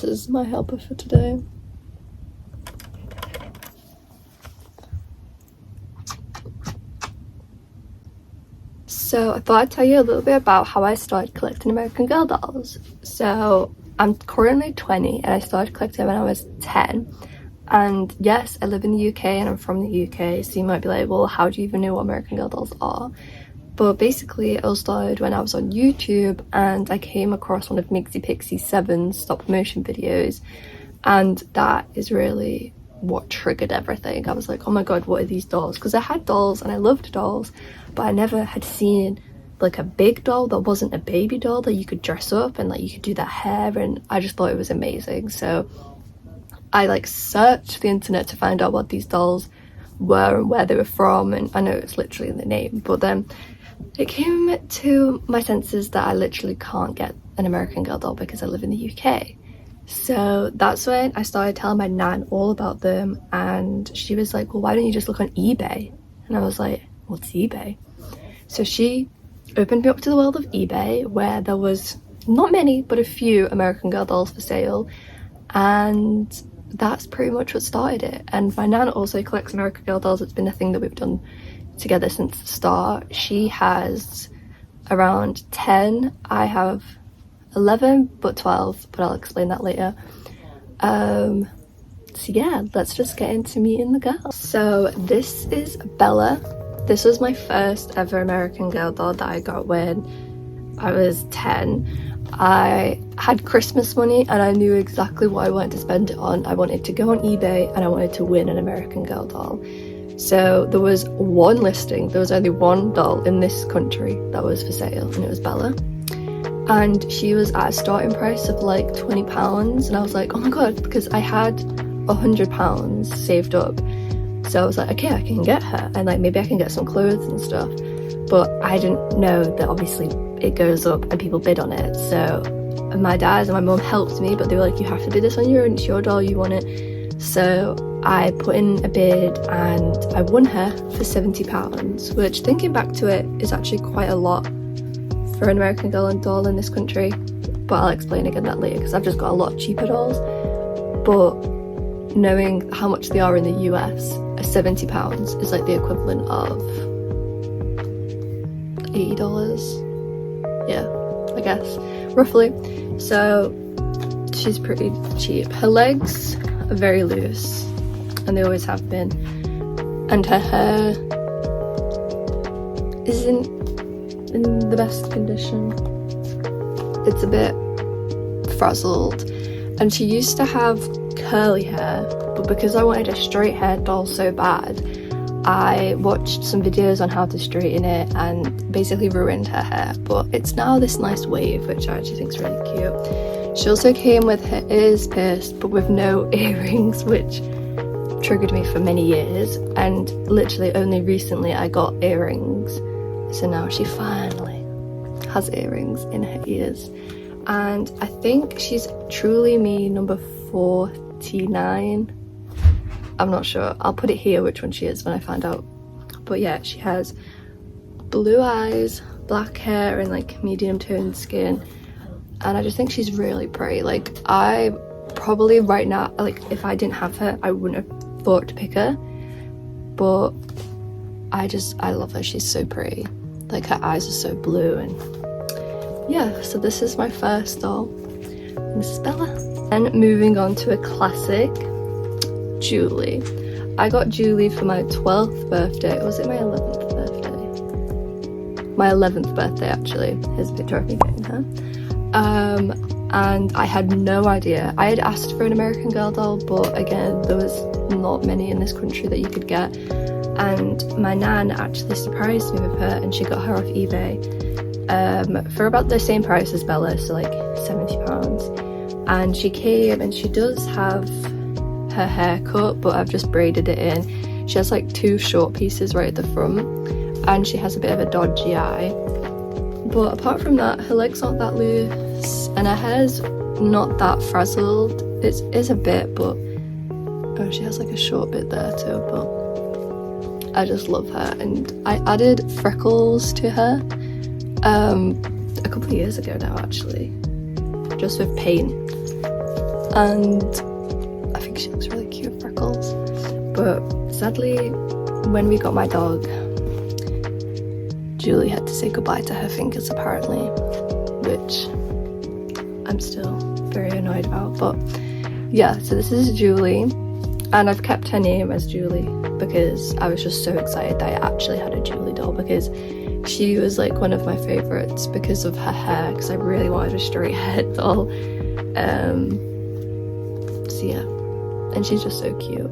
this is my helper for today. So I thought I'd tell you a little bit about how I started collecting American Girl dolls. So I'm currently 20 and I started collecting when I was 10. And yes, I live in the UK and I'm from the UK, so you might be like, well, how do you even know what American Girl dolls are? But basically it all started when I was on YouTube and I came across one of Migsy Pixie's 7 stop motion videos, and that is really what triggered everything. I was like, oh my god, what are these dolls? Because I had dolls and I loved dolls, but I never had seen like a big doll that wasn't a baby doll that you could dress up and like you could do that hair, and I just thought it was amazing. So I like searched the internet to find out what these dolls were and where they were from, and I know it's literally in the name, but then it came to my senses that I literally can't get an American Girl doll because I live in the UK. So that's when I started telling my nan all about them, and she was like, well, why don't you just look on eBay? And I was like, what's eBay? So she opened me up to the world of eBay, where there was not many but a few American Girl dolls for sale, and that's pretty much what started it. And my nan also collects American Girl dolls. It's been a thing that we've done together since the start. She has around 10, I have 11 but 12, but I'll explain that later. So yeah, let's just get into meeting the girls. So this is Bella. This was my first ever American Girl doll that I got when I was 10. I had Christmas money and I knew exactly what I wanted to spend it on. I wanted to go on eBay and I wanted to win an American Girl doll. So there was one listing, there was only one doll in this country that was for sale, and it was Bella. And she was at a starting price of like £20, and I was like, oh my god, because I had £100 saved up. So I was like, okay, I can get her, and like maybe I can get some clothes and stuff. But I didn't know that obviously it goes up and people bid on it. So my dad and my mum helped me, but they were like, you have to do this on your own, it's your doll, you want it. So I put in a bid and I won her for £70, which thinking back to it is actually quite a lot for an American Girl and doll in this country. But I'll explain again that later because I've just got a lot cheaper dolls. But knowing how much they are in the US, £70 is like the equivalent of $80, yeah, I guess, roughly. So she's pretty cheap. Her legs are very loose, and they always have been, and her hair isn't in the best condition. It's a bit frazzled, and she used to have curly hair, but because I wanted a straight haired doll so bad, I watched some videos on how to straighten it and basically ruined her hair. But it's now this nice wave, which I actually think is really cute. She also came with her ears pierced but with no earrings, which triggered me for many years, and literally only recently I got earrings. So now she finally has earrings in her ears, and I think she's truly me number 49. I'm not sure, I'll put it here which one she is when I find out. But yeah, she has blue eyes, black hair, and like medium toned skin, and I just think she's really pretty. Like, I probably right now, like if I didn't have her, I wouldn't have thought to pick her, but I love her. She's so pretty, like her eyes are so blue. And yeah, so this is my first doll, Miss Bella. And moving on to a classic, Julie. I got Julie for my 12th birthday. Was it my 11th birthday? My 11th birthday, actually. Here's a picture of me getting her. And I had no idea. I had asked for an American Girl doll, but again, there was not many in this country that you could get. And my nan actually surprised me with her, and she got her off eBay for about the same price as Bella, so like £70. And she came, and she does have her hair cut, but I've just braided it in. She has like 2 short pieces right at the front, and she has a bit of a dodgy eye. But apart from that, her legs aren't that loose, and her hair's not that frazzled. It is a bit, but oh, she has like a short bit there too. But I just love her, and I added freckles to her a couple of years ago now, actually, just with paint. and I think she looks really cute with freckles. But sadly, when we got my dog, Julie had to say goodbye to her fingers apparently, which I'm still very annoyed about. But yeah, so this is Julie, and I've kept her name as Julie because I was just so excited that I actually had a Julie doll, because she was like one of my favorites because of her hair, because I really wanted a straight haired doll. So yeah, and she's just so cute,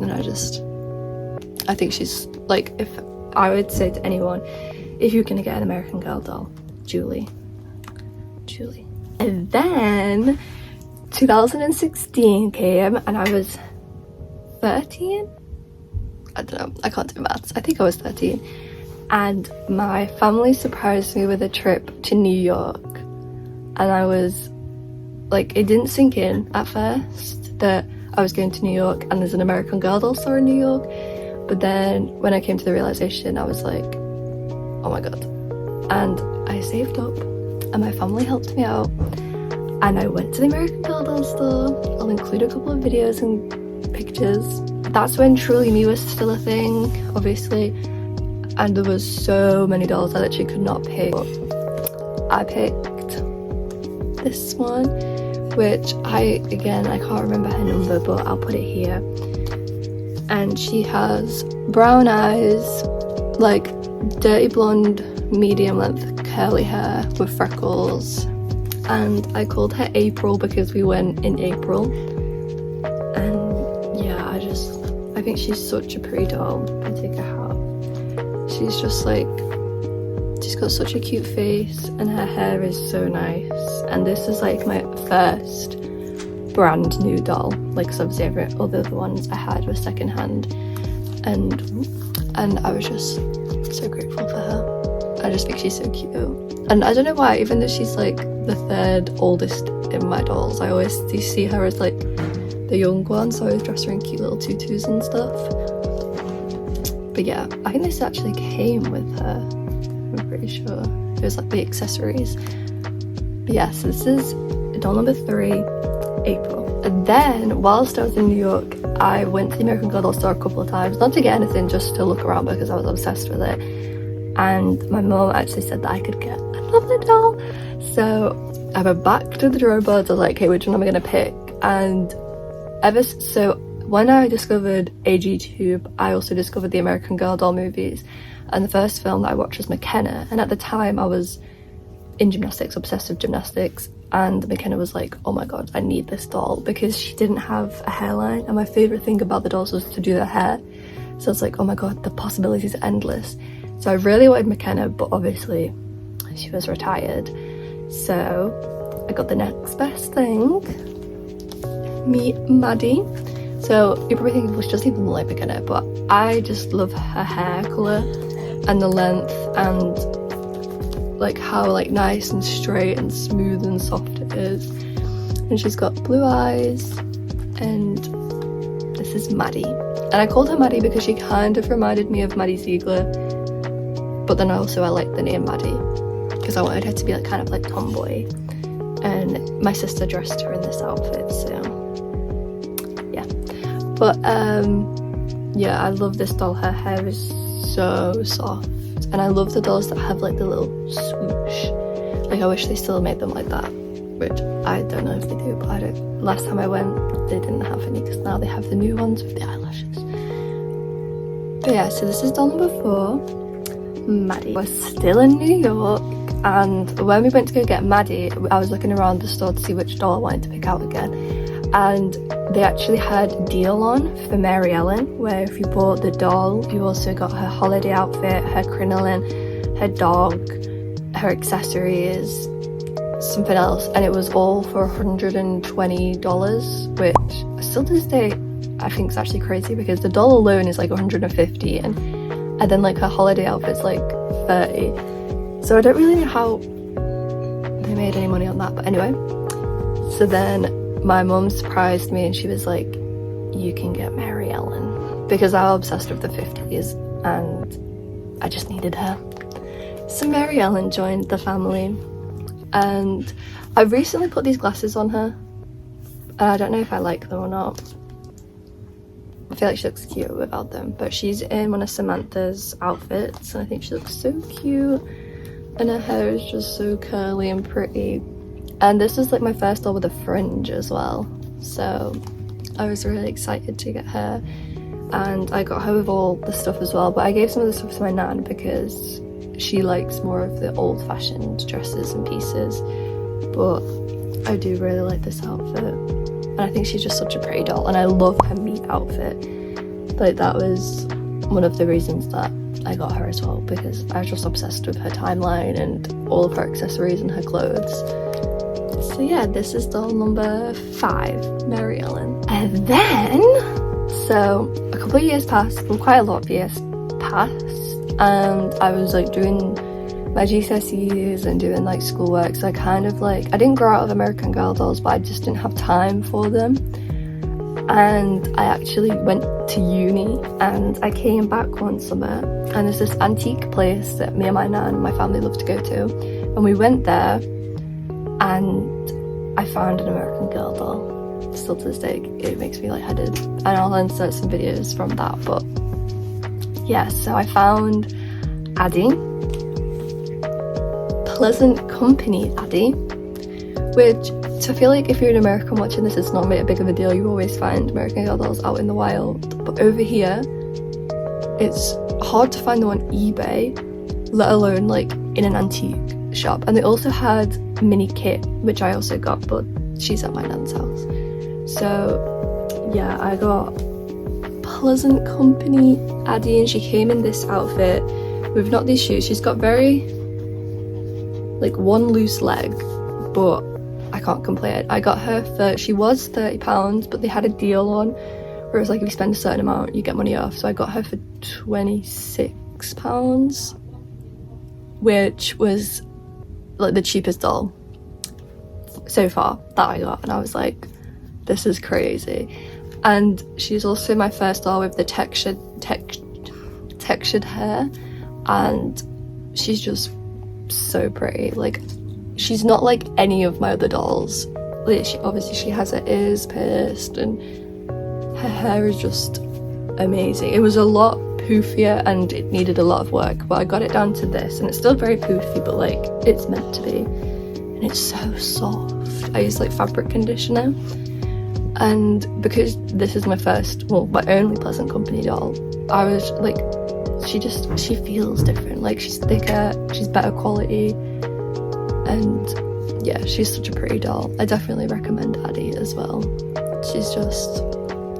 and I think she's like, if I would say to anyone, if you're gonna get an American Girl doll, Julie. And then 2016 came and I was 13. I don't know, I can't do maths. I think I was 13, and my family surprised me with a trip to New York, and I was like, it didn't sink in at first that I was going to New York and there's an American Girl doll store in New York. But then when I came to the realization, I was like, oh my god. And I saved up and my family helped me out, and I went to the American Girl doll store. I'll include a couple of videos and pictures. That's when Truly Me was still a thing, obviously, and there was so many dolls I literally could not pick. I picked this one, which I can't remember her number, but I'll put it here. And she has brown eyes, like dirty blonde, medium length curly hair with freckles, and I called her April because we went in April. And yeah, I think she's such a pretty doll. I take her out. She's just like, she's got such a cute face and her hair is so nice. And this is like my first brand new doll, like, because obviously every other ones I had were second hand, and I was just so grateful for her. I just think she's so cute, and I don't know why, even though she's like the third oldest in my dolls, I always see her as like the young one, so I always dress her in cute little tutus and stuff. But yeah, I think this actually came with her, I'm pretty sure it was like the accessories. But yeah, so this is doll number 3, April. And then whilst I was in New York, I went to the American Girl doll store a couple of times, not to get anything, just to look around because I was obsessed with it. And my mum actually said that I could get another doll, so I went back to the drawing boards. I was like, okay, which one am I gonna pick? And so when I discovered AGTube, I also discovered the American Girl doll movies, and the first film that I watched was McKenna. And at the time I was in gymnastics, obsessed with gymnastics, and McKenna was like, oh my god, I need this doll, because she didn't have a hairline, and my favourite thing about the dolls was to do their hair. So it's like, oh my god, the possibilities are endless. So I really wanted McKenna, but obviously she was retired. So I got the next best thing, meet Maddie. So you're probably thinking, well, she doesn't even look like McKenna, but I just love her hair colour and the length, and like how like nice and straight and smooth and soft it is. And she's got blue eyes, and this is Maddie. And I called her Maddie because she kind of reminded me of Maddie Ziegler, but then also I liked the name Maddie because I wanted her to be like kind of like tomboy. And my sister dressed her in this outfit, so yeah. But yeah, I love this doll. Her hair is so soft, and I love the dolls that have like the little swoosh. Like, I wish they still made them like that, which I don't know if they do, but I don't. Last time I went, they didn't have any, because now they have the new ones with the eyelashes. But yeah, so this is doll number 4, Maddie. We're still in New York, and when we went to go get Maddie, I was looking around the store to see which doll I wanted to pick out again, and they actually had a deal on for Mary Ellen, where if you bought the doll, you also got her holiday outfit, her crinoline, her dog, her accessories, something else, and it was all for $120, which still to this day I think is actually crazy, because the doll alone is like $150, and then like her holiday outfit's like $30. So I don't really know how they made any money on that, but anyway. So then my mum surprised me and she was like, you can get Mary Ellen, because I was obsessed with the 50s and I just needed her. So Mary Ellen joined the family, and I recently put these glasses on her. I don't know if I like them or not. I feel like she looks cute without them, but she's in one of Samantha's outfits and I think she looks so cute, and her hair is just so curly and pretty. And this is like my first doll with a fringe as well, so I was really excited to get her. And I got her with all the stuff as well, but I gave some of the stuff to my nan because she likes more of the old-fashioned dresses and pieces, but I do really like this outfit, and I think she's just such a pretty doll, and I love her meat outfit. Like, that was one of the reasons that I got her as well, because I was just obsessed with her timeline and all of her accessories and her clothes. So yeah, this is doll number 5, Mary Ellen. And then, so a couple of years passed, well, quite a lot of years passed, and I was like doing my GCSEs and doing like schoolwork, so I kind of like, I didn't grow out of American Girl dolls, but I just didn't have time for them. And I actually went to uni, and I came back one summer, and there's this antique place that me and my nan and my family love to go to, and we went there and I found an American Girl doll. Still to this day it makes me lightheaded, and I'll insert some videos from that. But yeah, so I found Addie, Pleasant Company Addie, which, so I feel like if you're an American watching this, it's not a big of a deal. You always find American Girl dolls out in the wild, but over here it's hard to find them on eBay, let alone like in an antique shop. And they also had Mini Kit, which I also got, but she's at my nan's house. So yeah, I got Pleasant Company Addie, and she came in this outfit with not these shoes. She's got very like one loose leg, but I can't complain. I got her for, she was £30, but they had a deal on where it was like if you spend a certain amount you get money off, so I got her for £26, which was like the cheapest doll so far that I got, and I was like, this is crazy. And she's also my first doll with the textured hair, and she's just so pretty. Like, she's not like any of my other dolls. Like, she has her ears pierced, and her hair is just amazing. It was a lot poofier and it needed a lot of work, but I got it down to this, and it's still very poofy, but like it's meant to be, and it's so soft. I use like fabric conditioner, and because this is my first, well, my only Pleasant Company doll, I was like, she feels different. Like, she's thicker, she's better quality, and yeah, she's such a pretty doll. I definitely recommend Addie as well.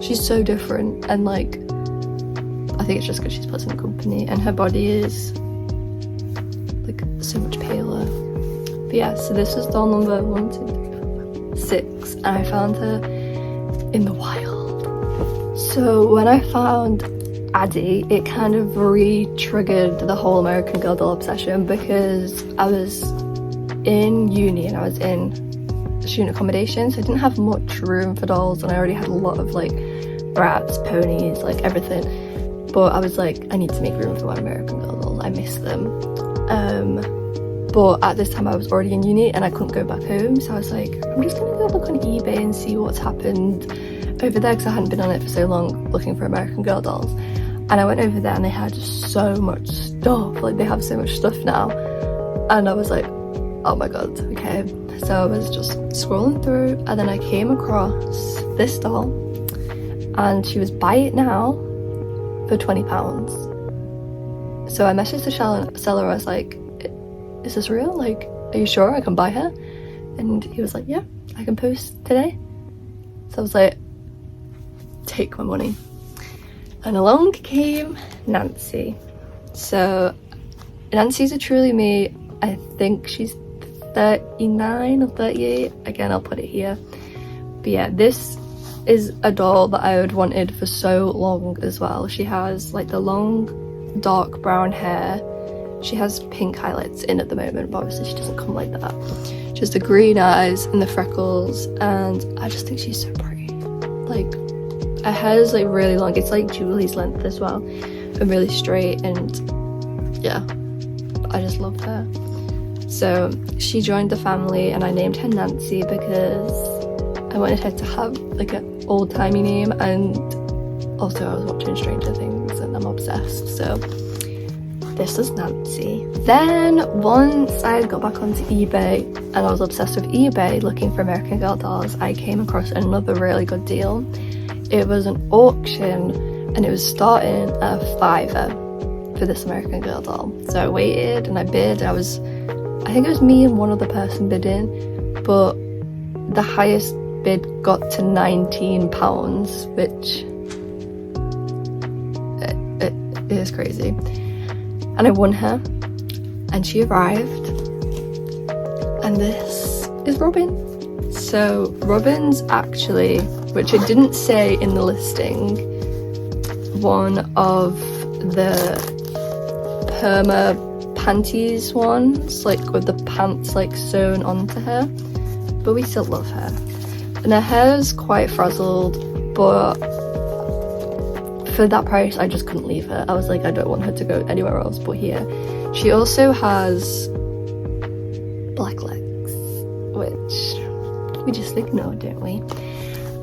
She's so different, and like, I think it's just because she's Pleasant Company, and her body is like so much paler. But yeah, so this is doll number 1, 2, 3, 4, 5, 6, and I found her in the wild. So when I found Addie, it kind of re-triggered the whole American Girl doll obsession, because I was in uni and I was in student accommodation, so I didn't have much room for dolls, and I already had a lot of like Bratz, ponies, like everything. But I was like, I need to make room for my American Girl dolls. I miss them. But at this time I was already in uni and I couldn't go back home, so I was like, I'm just gonna go look on eBay and see what's happened over there, because I hadn't been on it for so long looking for American Girl dolls. And I went over there and they had so much stuff. Like, they have so much stuff now, and I was like, oh my god, okay. So I was just scrolling through, and then I came across this doll, and she was buy it now for £20. So I messaged the seller. I was like, is this real? Like, are you sure I can buy her? And he was like, yeah, I can post today. So I was like, take my money. And along came Nancy. So Nancy's a truly me. I think she's 39 or 38. Again, I'll put it here. But yeah, this is a doll that I had wanted for so long as well. She has like the long dark brown hair. She has pink highlights in at the moment, but obviously she doesn't come like that. Just the green eyes and the freckles, and I just think she's so pretty. Like, her hair is like really long. It's like Julie's length as well, and really straight, and yeah, I just love her. So she joined the family, and I named her Nancy because I wanted her to have like an old-timey name, and also I was watching Stranger Things and I'm obsessed, so this is Nancy. Then once I got back onto eBay and I was obsessed with eBay looking for American Girl dolls, I came across another really good deal. It was an auction and it was starting at $5 for this American Girl doll. So I waited and I bid. I think it was me and one other person bidding, but the highest bid got to £19, which it is crazy. And I won her, and she arrived, and this is Robin. So Robin's actually, which it didn't say in the listing, one of the perma panties ones, like with the pants like sewn onto her, but we still love her. And her hair's quite frazzled, but for that price I just couldn't leave her. I was like, I don't want her to go anywhere else but here. She also has black legs, which we just ignore, don't we?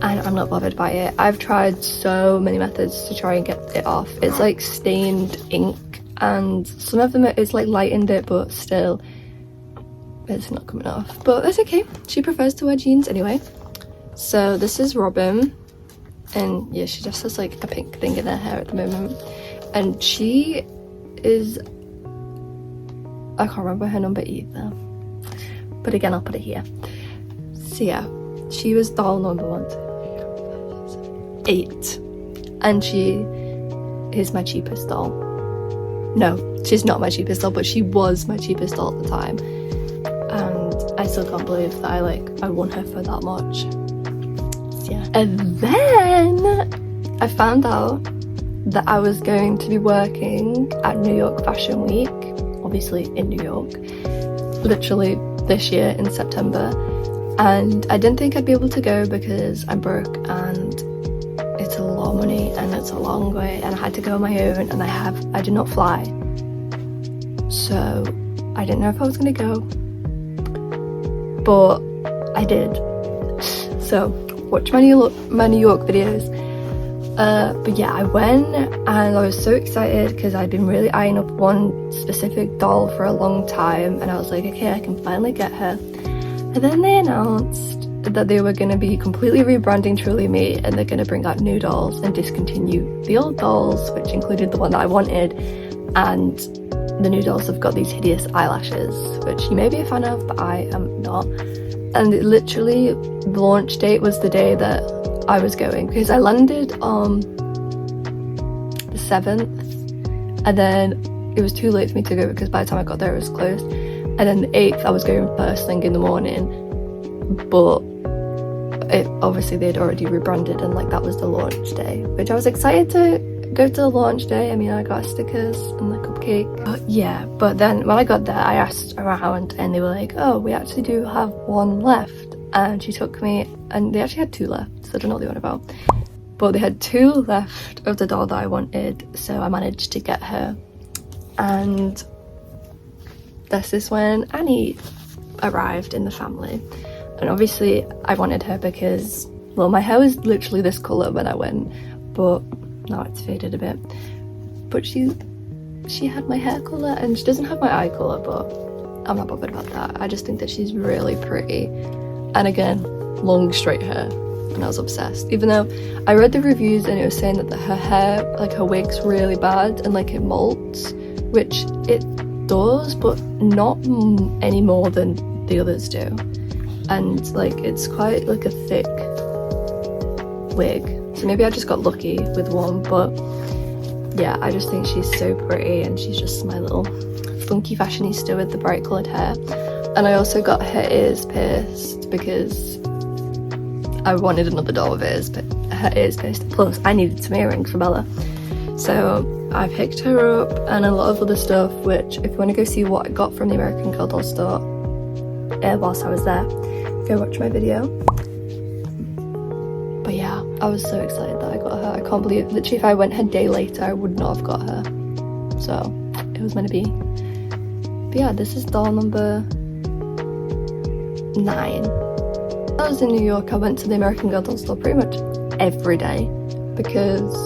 And I'm not bothered by it. I've tried so many methods to try and get it off. It's like stained ink, and some of them it's like lightened it, but still it's not coming off. But that's okay, she prefers to wear jeans anyway. So this is Robin, and yeah, she just has like a pink thing in her hair at the moment, and she is, I can't remember her number either, but again I'll put it here. So yeah, she was doll number 8, and she is my cheapest doll. No, she's not my cheapest doll, but she was my cheapest doll at the time, and I still can't believe that I won her for that much. So yeah. And then I found out that I was going to be working at New York Fashion Week, obviously in New York, literally this year in September, and I didn't think I'd be able to go because I'm broke and it's a lot of money and it's a long way, and I had to go on my own, and I did not fly, so I didn't know if I was gonna go, but I did. So watch my New York videos. But yeah, I went and I was so excited because I'd been really eyeing up one specific doll for a long time, and I was like, okay, I can finally get her. And then they announced that they were going to be completely rebranding Truly Me, and they're going to bring out new dolls and discontinue the old dolls, which included the one that I wanted, and the new dolls have got these hideous eyelashes, which you may be a fan of, but I am not. And it literally, the launch date was the day that I was going, because I landed on the 7th, and then it was too late for me to go because by the time I got there it was closed, and then the 8th I was going first thing in the morning, but obviously they'd already rebranded, and like that was the launch day, which I was excited to go to the launch day. I mean, I got stickers and the cupcake, but yeah. But then when I got there I asked around and they were like, oh, we actually do have one left, and she took me, and they actually had 2 left, so I don't know what they were about, but they had 2 left of the doll that I wanted, so I managed to get her. And this is when Annie arrived in the family, and obviously I wanted her because, well, my hair was literally this colour when I went, but now it's faded a bit, but she had my hair colour, and she doesn't have my eye colour, but I'm not bothered about that. I just think that she's really pretty, and again, long straight hair, and I was obsessed. Even though I read the reviews and it was saying that her hair, like her wig's really bad and like it molts, which it does, but not any more than the others do, and like it's quite like a thick wig, so maybe I just got lucky with one. But yeah, I just think she's so pretty, and she's just my little funky fashionista with the bright coloured hair. And I also got her ears pierced because I wanted another doll with ears, but her ears pierced, plus I needed some earrings for Bella, so I picked her up and a lot of other stuff, which if you want to go see what I got from the American Girl doll store whilst I was there, go watch my video. But yeah, I was so excited that I got her. I can't believe, literally if I went a day later I would not have got her, so it was meant to be. But yeah, this is doll number 9. I was in New York, I went to the American Girl doll store pretty much every day because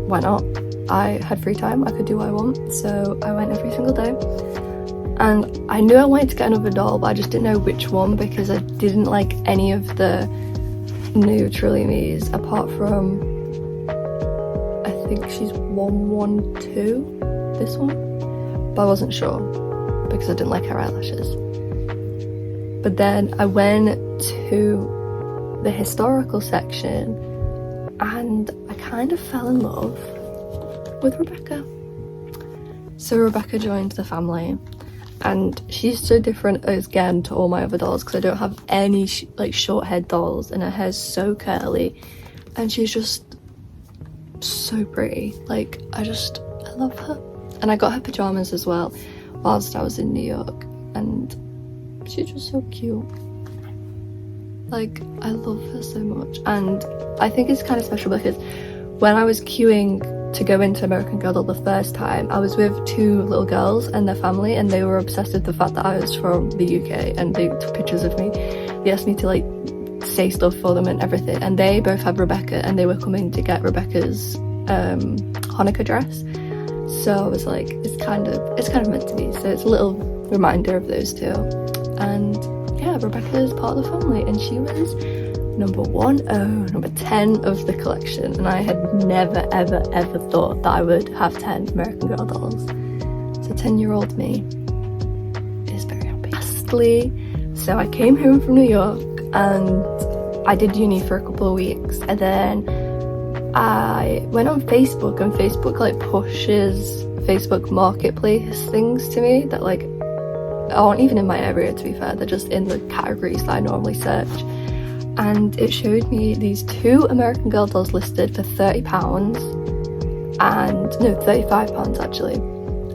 why not? I had free time, I could do what I want, so I went every single day. And I knew I wanted to get another doll, but I just didn't know which one because I didn't like any of the new Truly Me's apart from, I think she's 112, this one, but I wasn't sure because I didn't like her eyelashes. But then I went to the historical section and I kind of fell in love with Rebecca. So Rebecca joined the family and she's so different again to all my other dolls because I don't have any like short haired dolls and her hair's so curly and she's just so pretty. Like I love her. And I got her pajamas as well whilst I was in New York and she's just so cute. Like I love her so much. And I think it's kind of special because when I was queuing to go into American Girl doll the first time, I was with two little girls and their family and they were obsessed with the fact that I was from the UK and they took pictures of me. They asked me to like say stuff for them and everything, and they both had Rebecca and they were coming to get Rebecca's Hanukkah dress. So I was like, it's kind of meant to be. So it's a little reminder of those two. And yeah, Rebecca is part of the family and she was number 10 of the collection, and I had never ever thought that I would have 10 American Girl dolls. So 10-year-old me is very happy. Lastly, so I came home from New York and I did uni for a couple of weeks, and then I went on Facebook, and Facebook like pushes Facebook Marketplace things to me that like aren't even in my area, to be fair. They're just in the categories that I normally search. And it showed me these two American Girl dolls listed for £30 and no, £35 actually,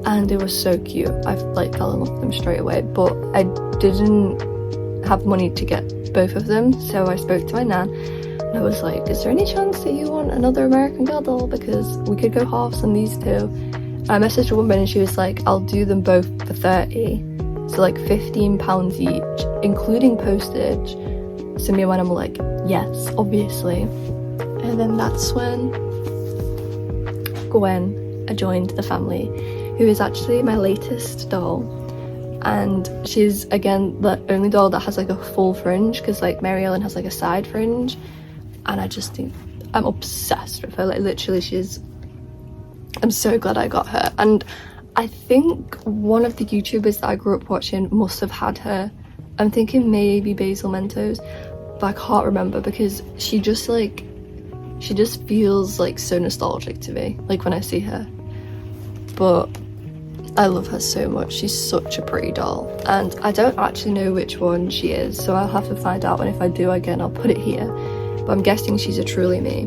and they were so cute. I like fell in love with them straight away, but I didn't have money to get both of them, so I spoke to my nan and I was like, is there any chance that you want another American Girl doll because we could go halves on these two? I messaged a woman and she was like, I'll do them both for 30, so like £15 each including postage. So me and my mum were like, yes, obviously. And then that's when Gwen joined the family, who is actually my latest doll. And she's, again, the only doll that has like a full fringe, because like Mary Ellen has like a side fringe. And I just think, I'm obsessed with her. Like literally I'm so glad I got her. And I think one of the YouTubers that I grew up watching must have had her. I'm thinking maybe Basil Mentos, but I can't remember because she just feels like so nostalgic to me, like when I see her. But I love her so much. She's such a pretty doll, and I don't actually know which one she is, so I'll have to find out, and if I do, again, I'll put it here. But I'm guessing she's a Truly Me.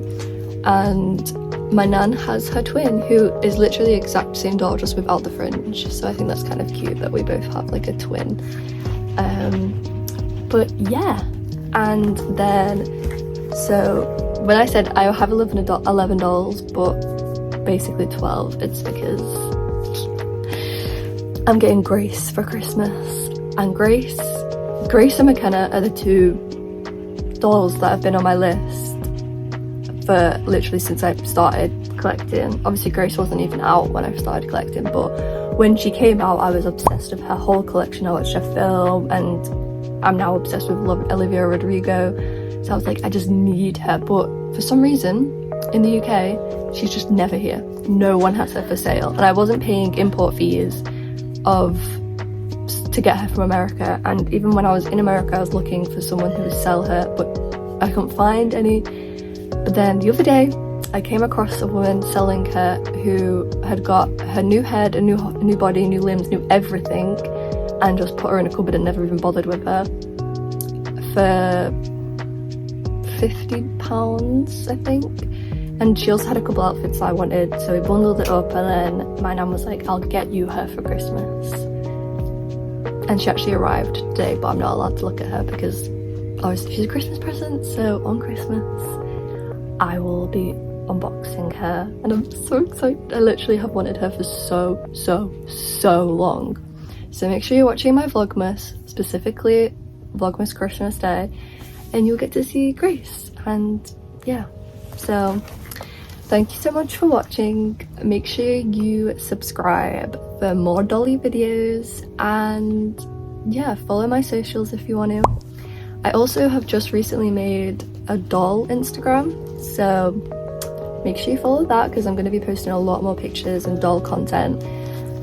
And my nan has her twin, who is literally the exact same doll, just without the fringe. So I think that's kind of cute that we both have like a twin. But yeah, and then so when I said I have 11 dolls, but basically 12, it's because I'm getting Grace for Christmas. And Grace and McKenna are the two dolls that have been on my list for literally since I started collecting. Obviously Grace wasn't even out when I started collecting, but when she came out I was obsessed with her whole collection. I watched her film and I'm now obsessed with Olivia Rodrigo, so I was like, I just need her. But for some reason in the UK she's just never here. No one has her for sale, and I wasn't paying import fees to get her from America, and even when I was in America I was looking for someone who would sell her, but I couldn't find any. But then the other day I came across a woman selling her who had got her new head, a new body, new limbs, new everything, and just put her in a cupboard and never even bothered with her for £50, I think. And she also had a couple outfits I wanted, so we bundled it up, and then my nan was like, I'll get you her for Christmas. And she actually arrived today, but I'm not allowed to look at her because obviously she's a Christmas present, so on Christmas I will be unboxing her, and I'm so excited. I literally have wanted her for so long. So make sure you're watching my Vlogmas, specifically Vlogmas Christmas Day, and you'll get to see Grace. And yeah, so thank you so much for watching. Make sure you subscribe for more dolly videos, and yeah, follow my socials if you want to. I also have just recently made a doll Instagram, so make sure you follow that because I'm going to be posting a lot more pictures and doll content.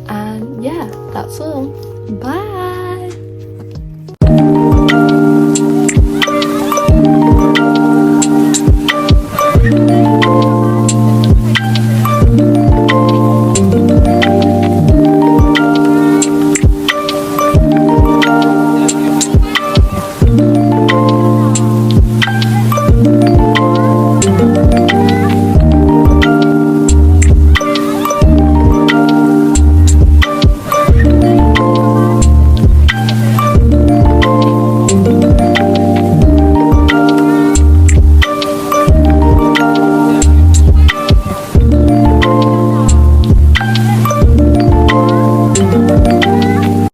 And yeah, that's all. Bye!